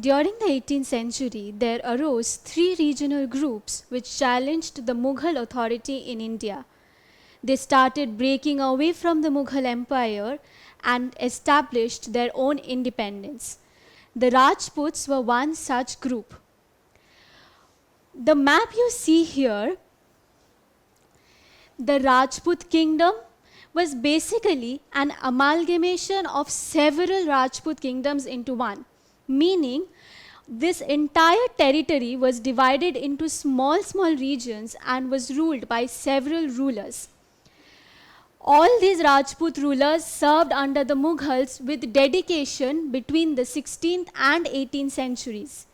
During the 18th century, there arose three regional groups which challenged the Mughal authority in India. They started breaking away from the Mughal Empire and established their own independence. The Rajputs were one such group. The map you see here, the Rajput kingdom was basically an amalgamation of several Rajput kingdoms into one, meaning this entire territory was divided into small regions and was ruled by several rulers. All these Rajput rulers served under the Mughals with dedication between the 16th and 18th centuries.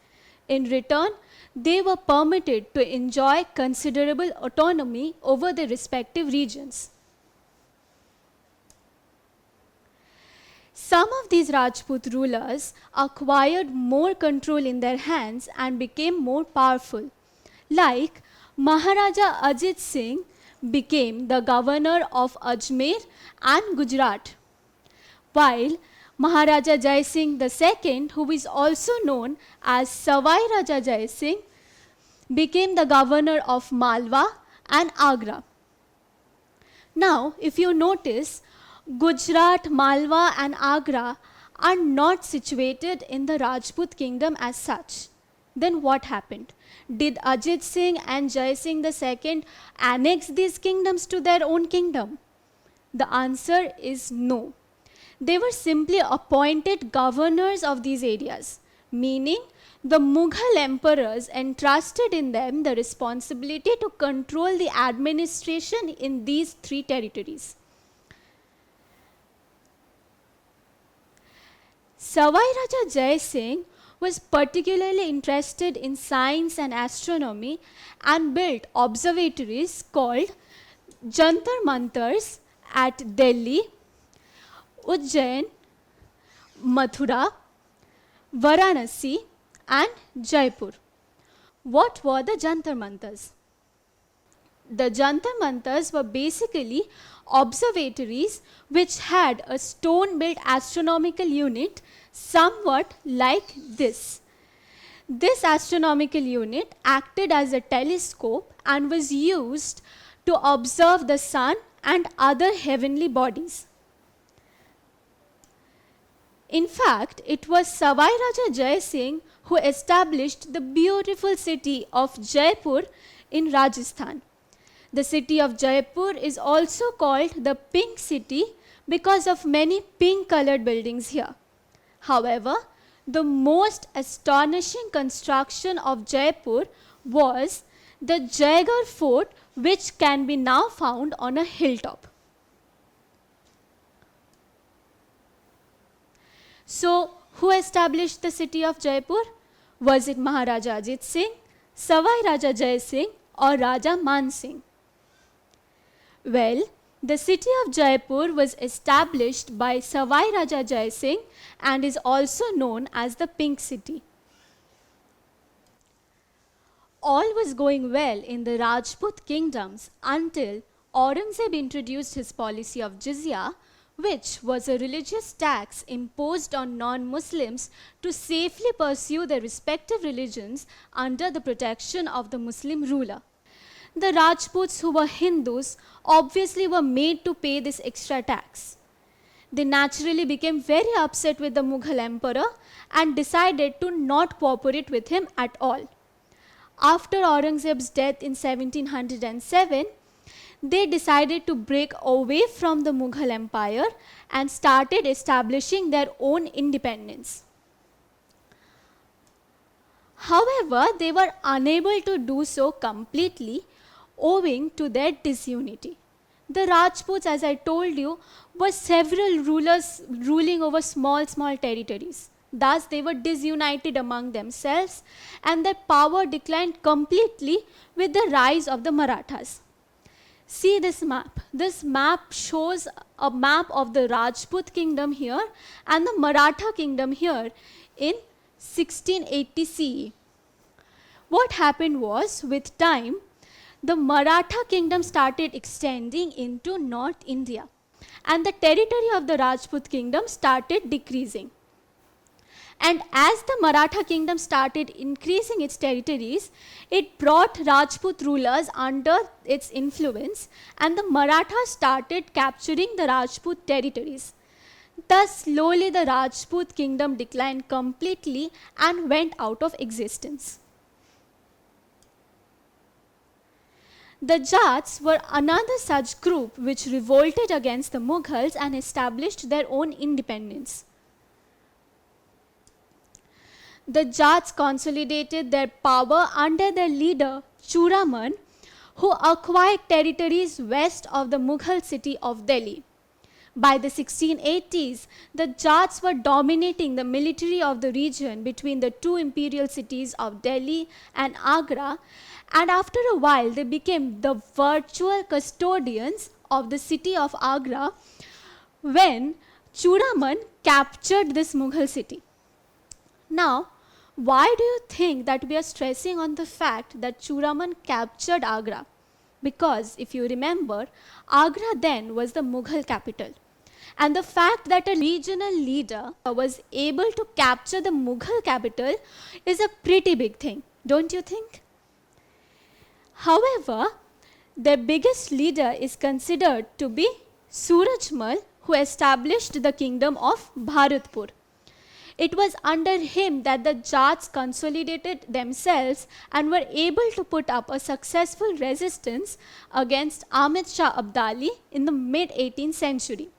In return, they were permitted to enjoy considerable autonomy over their respective regions. Some of these Rajput rulers acquired more control in their hands and became more powerful, like Maharaja Ajit Singh became the governor of Ajmer and Gujarat, while Maharaja Jai Singh II, who is also known as Savai Raja Jai Singh, became the governor of Malwa and Agra. Now, if you notice, Gujarat, Malwa and Agra are not situated in the Rajput kingdom as such. Then what happened? Did Ajit Singh and Jai Singh II annex these kingdoms to their own kingdom? The answer is no. They were simply appointed governors of these areas, meaning the Mughal emperors entrusted in them the responsibility to control the administration in these three territories. Savai Raja Jai Singh was particularly interested in science and astronomy and built observatories called Jantar Mantars at Delhi, Ujjain, Mathura, Varanasi and Jaipur. What were the Jantar Mantars? The Jantar Mantars were basically observatories which had a stone-built astronomical unit somewhat like this. This astronomical unit acted as a telescope and was used to observe the sun and other heavenly bodies. In fact, it was Savai Raja Jai Singh who established the beautiful city of Jaipur in Rajasthan. The city of Jaipur is also called the Pink City because of many pink-colored buildings here. However, the most astonishing construction of Jaipur was the Jaigarh Fort, which can be now found on a hilltop. So, who established the city of Jaipur? Was it Maharaja Ajit Singh, Savai Raja Jai Singh or Raja Man Singh? Well, the city of Jaipur was established by Savai Raja Jai Singh and is also known as the Pink City. All was going well in the Rajput kingdoms until Aurangzeb introduced his policy of jizya, which was a religious tax imposed on non-Muslims to safely pursue their respective religions under the protection of the Muslim ruler. The Rajputs who were Hindus obviously were made to pay this extra tax. They naturally became very upset with the Mughal emperor and decided to not cooperate with him at all. After Aurangzeb's death in 1707, they decided to break away from the Mughal Empire and started establishing their own independence. However, they were unable to do so completely owing to their disunity. The Rajputs, as I told you, were several rulers ruling over small territories. Thus, they were disunited among themselves and their power declined completely with the rise of the Marathas. See this map. This map shows a map of the Rajput kingdom here and the Maratha kingdom here in 1680 CE. What happened was, with time, the Maratha kingdom started extending into North India and the territory of the Rajput kingdom started decreasing. And as the Maratha kingdom started increasing its territories, it brought Rajput rulers under its influence, and the Marathas started capturing the Rajput territories. Thus, slowly the Rajput kingdom declined completely and went out of existence. The Jats were another such group which revolted against the Mughals and established their own independence. The Jats consolidated their power under their leader Churaman, who acquired territories west of the Mughal city of Delhi. By the 1680s, the Jats were dominating the military of the region between the two imperial cities of Delhi and Agra, and after a while they became the virtual custodians of the city of Agra when Churaman captured this Mughal city. Now, why do you think that we are stressing on the fact that Churaman captured Agra? Because if you remember, Agra then was the Mughal capital. And the fact that a regional leader was able to capture the Mughal capital is a pretty big thing, don't you think? However, their biggest leader is considered to be Suraj Mal, who established the kingdom of Bharatpur. It was under him that the Jats consolidated themselves and were able to put up a successful resistance against Ahmed Shah Abdali in the mid-18th century.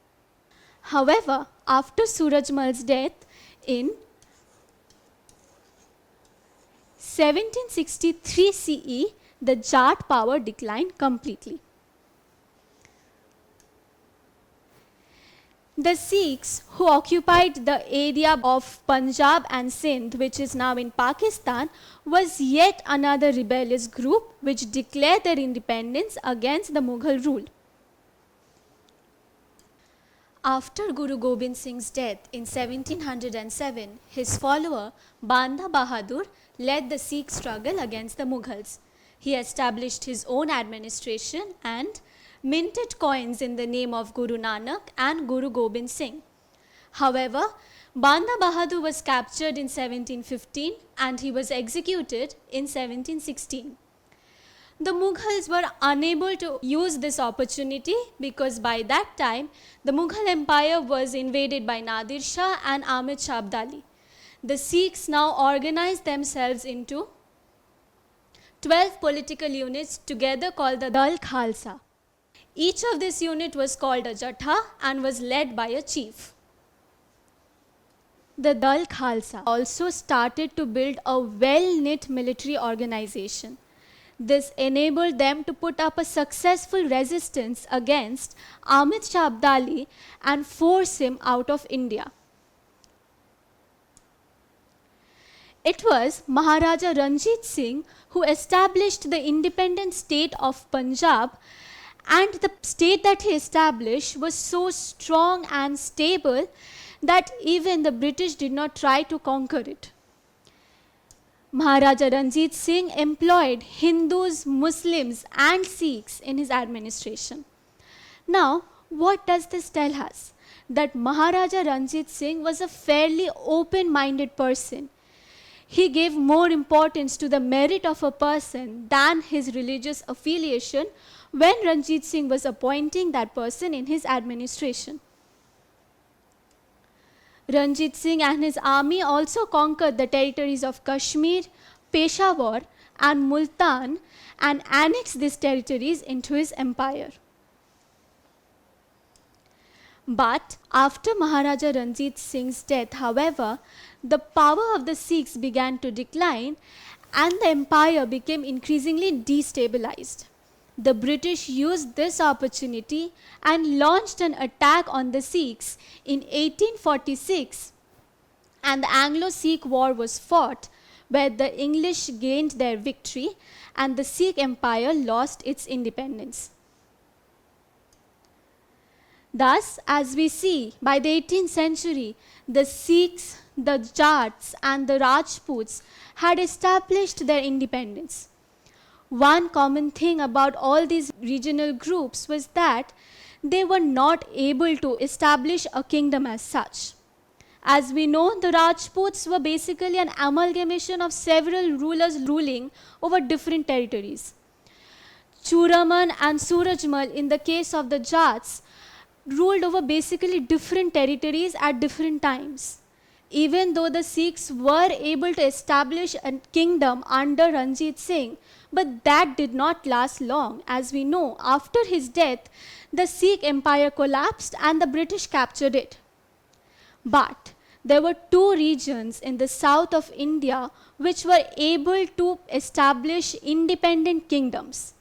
However, after Suraj Mal's death in 1763 CE, the Jat power declined completely. The Sikhs, who occupied the area of Punjab and Sindh, which is now in Pakistan, was yet another rebellious group which declared their independence against the Mughal rule. After Guru Gobind Singh's death in 1707, his follower Bandha Bahadur led the Sikh struggle against the Mughals. He established his own administration and minted coins in the name of Guru Nanak and Guru Gobind Singh. However, Bandha Bahadur was captured in 1715 and he was executed in 1716. The Mughals were unable to use this opportunity because by that time the Mughal Empire was invaded by Nadir Shah and Ahmed Shah Abdali. The Sikhs now organized themselves into 12 political units together called the Dal Khalsa. Each of this unit was called a Jatha and was led by a chief. The Dal Khalsa also started to build a well-knit military organization. This enabled them to put up a successful resistance against Ahmed Shah Abdali and force him out of India. It was Maharaja Ranjit Singh who established the independent state of Punjab, and the state that he established was so strong and stable that even the British did not try to conquer it. Maharaja Ranjit Singh employed Hindus, Muslims and Sikhs in his administration. Now, what does this tell us? That Maharaja Ranjit Singh was a fairly open-minded person. He gave more importance to the merit of a person than his religious affiliation when Ranjit Singh was appointing that person in his administration. Ranjit Singh and his army also conquered the territories of Kashmir, Peshawar and Multan and annexed these territories into his empire. But after Maharaja Ranjit Singh's death, however, the power of the Sikhs began to decline and the empire became increasingly destabilized. The British used this opportunity and launched an attack on the Sikhs in 1846, and the Anglo Sikh War was fought, where the English gained their victory and the Sikh Empire lost its independence. Thus, as we see, by the 18th century, the Sikhs, the Jats and the Rajputs had established their independence. One common thing about all these regional groups was that they were not able to establish a kingdom as such. As we know, the Rajputs were basically an amalgamation of several rulers ruling over different territories. Churaman and Suraj Mal, in the case of the Jats, ruled over basically different territories at different times. Even though the Sikhs were able to establish a kingdom under Ranjit Singh, but that did not last long. As we know, after his death, the Sikh empire collapsed and the British captured it. But there were two regions in the south of India which were able to establish independent kingdoms.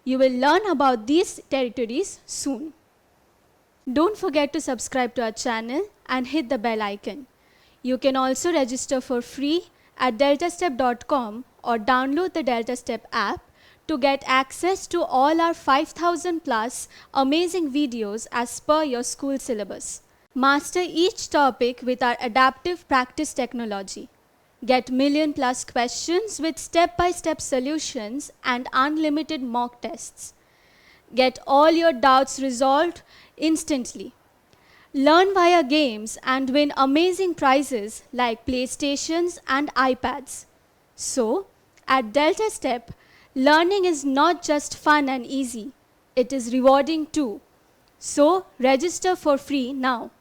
You will learn about these territories soon. Don't forget to subscribe to our channel and hit the bell icon. You can also register for free at DeltaStep.com or download the DeltaStep app to get access to all our 5,000 plus amazing videos as per your school syllabus. Master each topic with our adaptive practice technology. Get million plus questions with step-by-step solutions and unlimited mock tests. Get all your doubts resolved instantly. Learn via games and win amazing prizes like PlayStations and iPads. So, at DeltaStep, learning is not just fun and easy, it is rewarding too. So, register for free now.